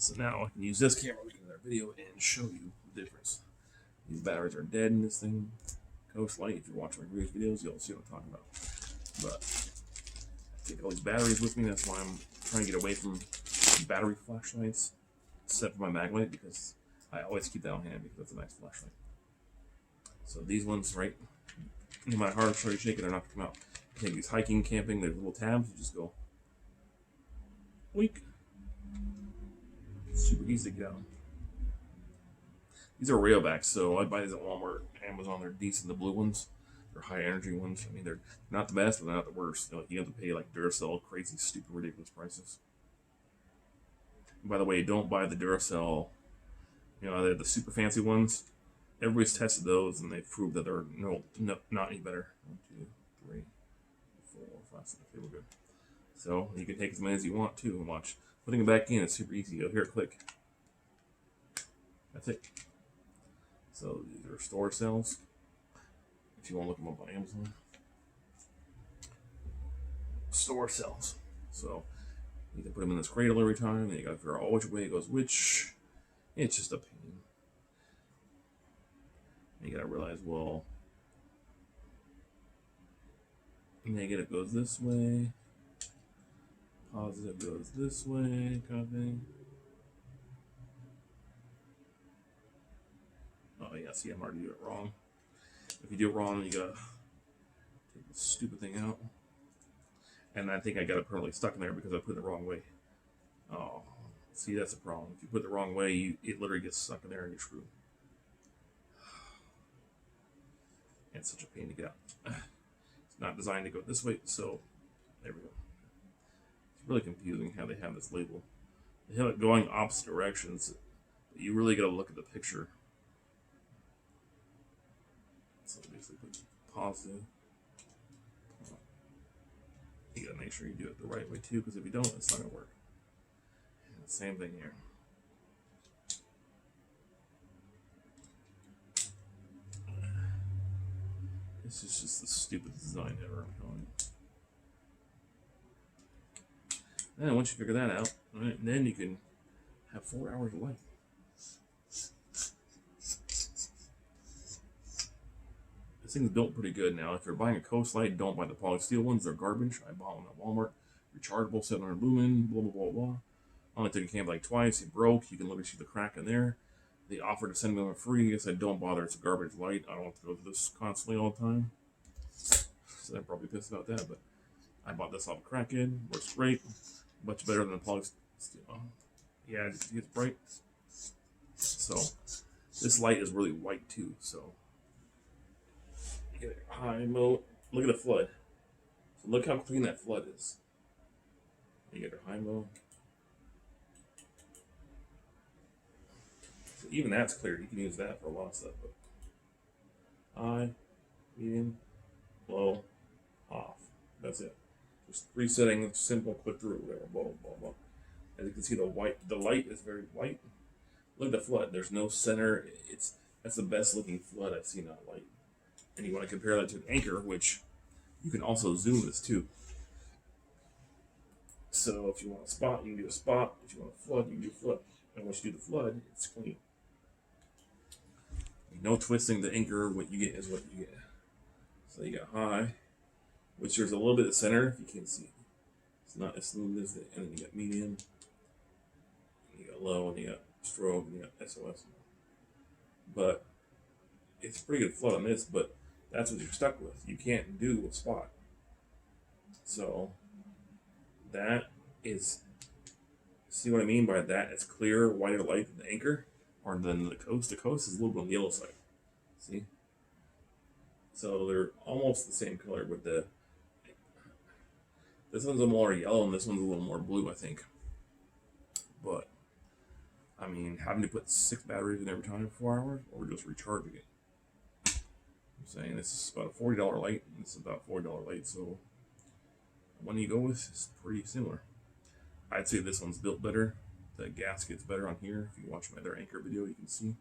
So now I can use this camera, we can do our video and show you the difference. These batteries are dead in this thing. Coast Light, if you're watching my previous videos, you'll see what I'm talking about. But I take all these batteries with me, that's why I'm trying to get away from battery flashlights, except for my mag light, because I always keep that on hand because it's a nice flashlight. So these ones, right, no matter how hard you shake it, they're not going to come out. You take these hiking, camping, there's little tabs, you just go, weak. Super easy to get out. These are railbacks, so I buy these at Walmart, Amazon. They're decent. The blue ones, they're high energy ones. I mean, they're not the best, but they're not the worst. You have to pay like Duracell, crazy, stupid, ridiculous prices. And by the way, don't buy the Duracell. You know, they're the super fancy ones. Everybody's tested those, and they've proved that they're not any better. 1, 2, 3, 4, 5, 6. Okay, we're good. So you can take as many as you want to, and watch. Putting it back in is super easy. You'll hear it click. That's it. So these are store cells. If you want to look them up on Amazon. Store cells. So you can put them in this cradle every time, and you got to figure out which way it goes which. It's just a pain. And you got to realize, well, negative goes this way, positive goes this way, kind of thing. Oh yeah, see, I'm already doing it wrong. If you do it wrong, you gotta take this stupid thing out. And I think I got it permanently stuck in there because I put it the wrong way. Oh, see, that's the problem. If you put it the wrong way, it literally gets stuck in there and you're screwed. And it's such a pain to get out. It's not designed to go this way, so there we go. It's really confusing how they have this label. They have it going opposite directions. But you really gotta look at the picture. So basically put positive. You gotta make sure you do it the right way too, because if you don't, it's not gonna work. And the same thing here. This is just the stupidest design ever, I'm telling you. And once you figure that out, right, then you can have 4 hours of light. This thing's built pretty good now. If you're buying a Coast Light, don't buy the polysteel ones. They're garbage. I bought one at Walmart. Rechargeable, 700 lumen, blah, blah, blah, blah. I only took a camp like twice. It broke. You can literally see the crack in there. They offered to send me one free. I said, don't bother. It's a garbage light. I don't have to go through this constantly all the time. So I'm probably pissed about that, but I bought this off of Crackhead. Works great. Much better than the polysteel. Yeah, it gets bright. So this light is really white too, so get it high mode. Look at the flood. So look how clean that flood is. You get your high mode. So even that's clear. You can use that for a lot of stuff. But high, medium, low, off. That's it. Just resetting, simple, click through, whatever. Blah blah blah. As you can see, the light is very white. Look at the flood. There's no center. That's the best looking flood I've seen on light. And you want to compare that to an anchor, which you can also zoom this too. So if you want a spot, you can do a spot. If you want a flood, you can do a flood. And once you do the flood, it's clean. No twisting the anchor. What you get is what you get. So you got high, which there's a little bit of center. If you can't see it, it's not as smooth as and then you got medium. And you got low, and you got strobe, and you got SOS. But it's pretty good flood on this, but that's what you're stuck with. You can't do a spot. So that is, see what I mean by that? It's clear, whiter light than the anchor, or than the coast. The coast is a little bit on the yellow side. See? So they're almost the same color, but this one's a little more yellow and this one's a little more blue, I think. But I mean, having to put 6 batteries in every time for 4 hours, or just recharging it. I'm saying this is about a $40 light, and this is about a $40 light, so one you go with is pretty similar. I'd say this one's built better. The gasket's better on here. If you watch my other anchor video, you can see.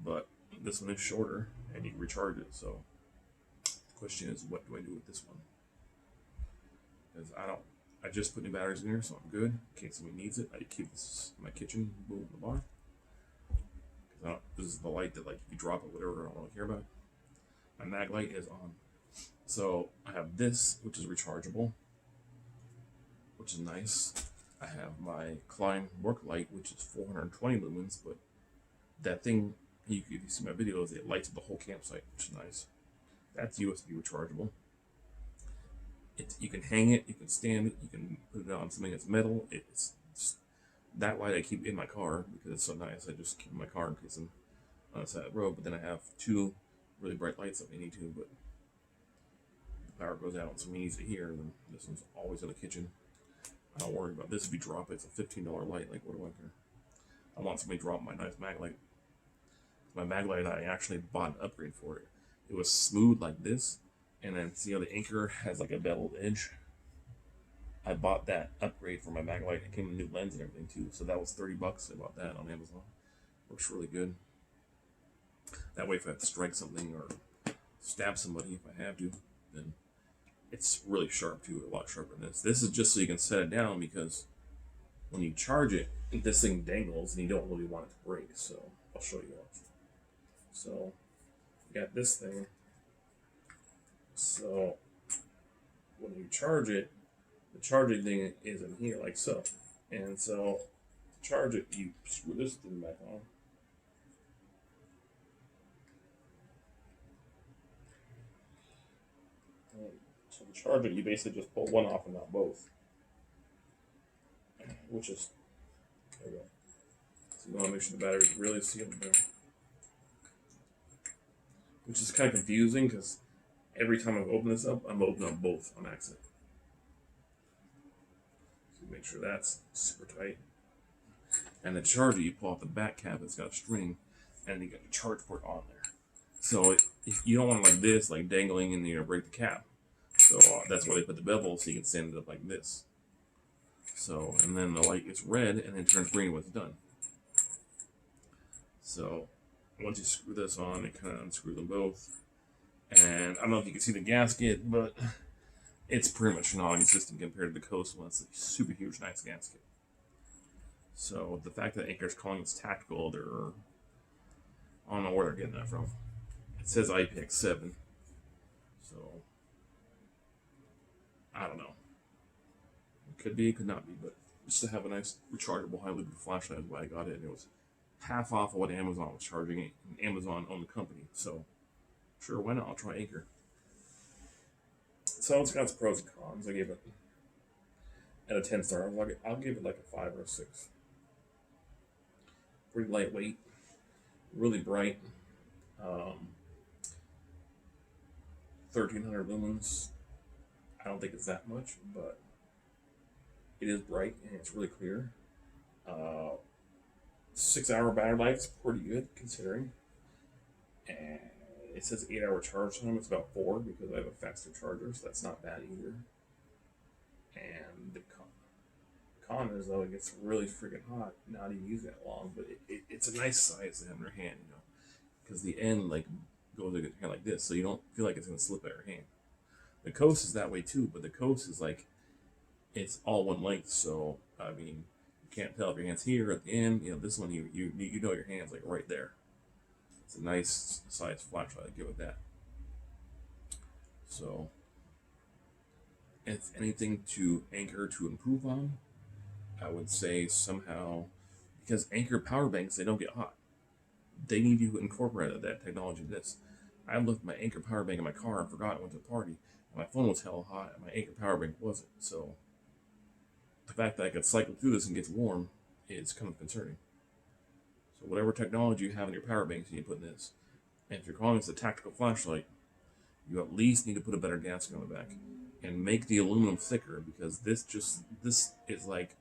But this one is shorter, and you can recharge it. So the question is, what do I do with this one? Because I just put new batteries in here, so I'm good. In case somebody needs it, I keep this in my kitchen, boom, in the bar. This is the light that, like, if you drop it, whatever, I don't really care about. My mag light is on. So I have this, which is rechargeable, which is nice. I have my Klein work light, which is 420 lumens, but that thing, if you see my videos, it lights up the whole campsite, which is nice. That's USB rechargeable. You can hang it, you can stand it, you can put it on something that's metal. It's that light I keep in my car because it's so nice. I just keep it in my car in case I'm on the side of the road. But then I have two really bright lights if I need to, but the power goes out and somebody needs it here, then this one's always in the kitchen. I don't worry about this. If you drop it, it's a $15 light. Like, what do I care? I want somebody to drop my nice mag light. My mag light, I actually bought an upgrade for it. It was smooth like this, and then see how the anchor has like a beveled edge? I bought that upgrade for my mag light. It came with a new lens and everything too, so that was $30. I bought that on Amazon. Works really good. That way, if I have to strike something or stab somebody, if I have to, then it's really sharp too, a lot sharper than this. This is just so you can set it down, because when you charge it, this thing dangles and you don't really want it to break. So I'll show you. So you got this thing. So when you charge it, the charging thing is in here like so. And so to charge it, you screw this thing back on. So to charge it, you basically just pull one off and not both. Which is, there we go. So you want to make sure the battery is really sealed there. Which is kind of confusing because every time I've opened this up, I'm opening up both on accident. So make sure that's super tight. And the charger, you pull off the back cap, it's got a string, and you got the charge port on there. So if you don't want it like this, like dangling, and you're gonna break the cap. So that's why they put the bevel, so you can stand it up like this. So, and then the light gets red and then turns green when it's done. So once you screw this on, it kind of unscrews them both. And I don't know if you can see the gasket, but it's pretty much non-existent compared to the Coast one. It's a super huge, nice gasket. So the fact that Anker's calling this tactical, I don't know where they're getting that from. It says IPX7. So I don't know. It could be, it could not be, but just to have a nice rechargeable high lumen flashlight is why I got it. And it was half off of what Amazon was charging it. And Amazon owned the company, so sure, why not? I'll try Anker. So it's got its pros and cons. I gave it at a 10 star. I'll give it like a 5 or a 6. Pretty lightweight, really bright. 1300 lumens. I don't think it's that much, but it is bright and it's really clear. 6-hour battery life is pretty good considering. And it says 8-hour charge time. It's about 4 because I have a faster charger, so that's not bad either. And the con is, though, it gets really freaking hot. Not even use that long, but it's a nice size to have in your hand, you know, because the end like goes like this, so you don't feel like it's gonna slip out your hand. The Coast is that way too, but the Coast is like it's all one length, so I mean you can't tell if your hand's here at the end. You know, this one you know your hand's like right there. It's a nice size flashlight. I give it that. So, if anything to Anker to improve on, I would say somehow, because Anker power banks, they don't get hot. They need to incorporate that technology to this. I left my Anker power bank in my car and forgot it went to a party. And my phone was hella hot and my Anker power bank wasn't. So the fact that I could cycle through this and get warm is kind of concerning. So whatever technology you have in your power banks, you need to put in this. And if you're calling this a tactical flashlight, you at least need to put a better gasket on the back and make the aluminum thicker, because this is like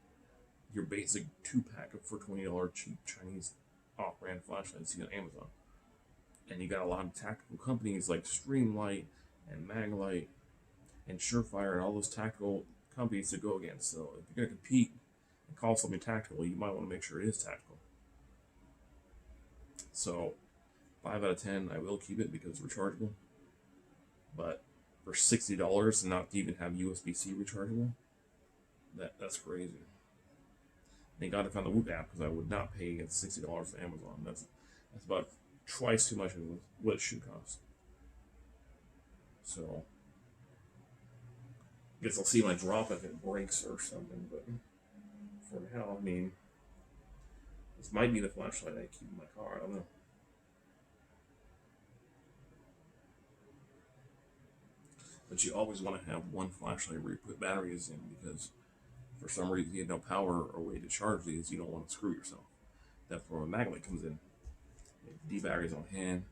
your basic 2-pack for $20 cheap Chinese off-brand flashlights you get on Amazon. And you got a lot of tactical companies like Streamlight and Maglite and Surefire and all those tactical companies to go against. So if you're going to compete and call something tactical, you might want to make sure it is tactical. So 5 out of 10, I will keep it because it's rechargeable. But for $60 and not to even have USB-C rechargeable, That's crazy. Thank God I found the Woot app because I would not pay $60 for Amazon. That's about twice too much of what it should cost. So I guess I'll see when I drop if it breaks or something. But for now, I mean, this might be the flashlight I keep in my car. I don't know. But you always want to have one flashlight where you put batteries in because for some reason you have no power or way to charge these. You don't want to screw yourself. That's where my mag light comes in. D batteries on hand,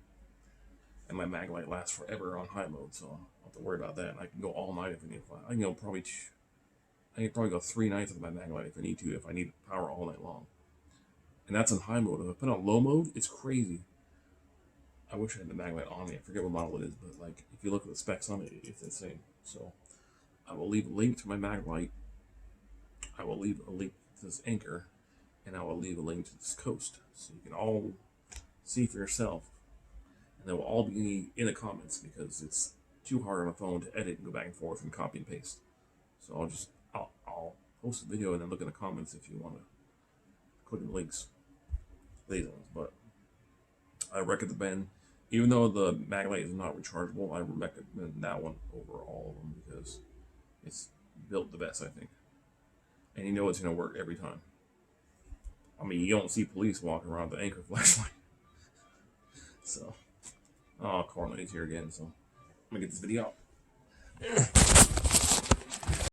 and my mag light lasts forever on high mode, so I don't have to worry about that. And I can go all night if I need. I can go I can probably go 3 nights with my mag light if I need to. If I need power all night long, and that's in high mode. If I put on low mode, it's crazy. I wish I had the mag light on me. I forget what model it is, but like if you look at the specs on it, it's insane. So I will leave a link to my mag light. I will leave a link to this anchor, and I will leave a link to this coast, so you can all see for yourself. And they will all be in the comments because it's too hard on a phone to edit and go back and forth and copy and paste. So I'll post a video and then look in the comments if you want to click the links. These ones, but I recommend, even though the Maglite is not rechargeable, I recommend that one over all of them because it's built the best, I think. And you know it's going to work every time. I mean, you don't see police walking around with the anchor flashlight. So, Carlin is here again, so I'm going to get this video out.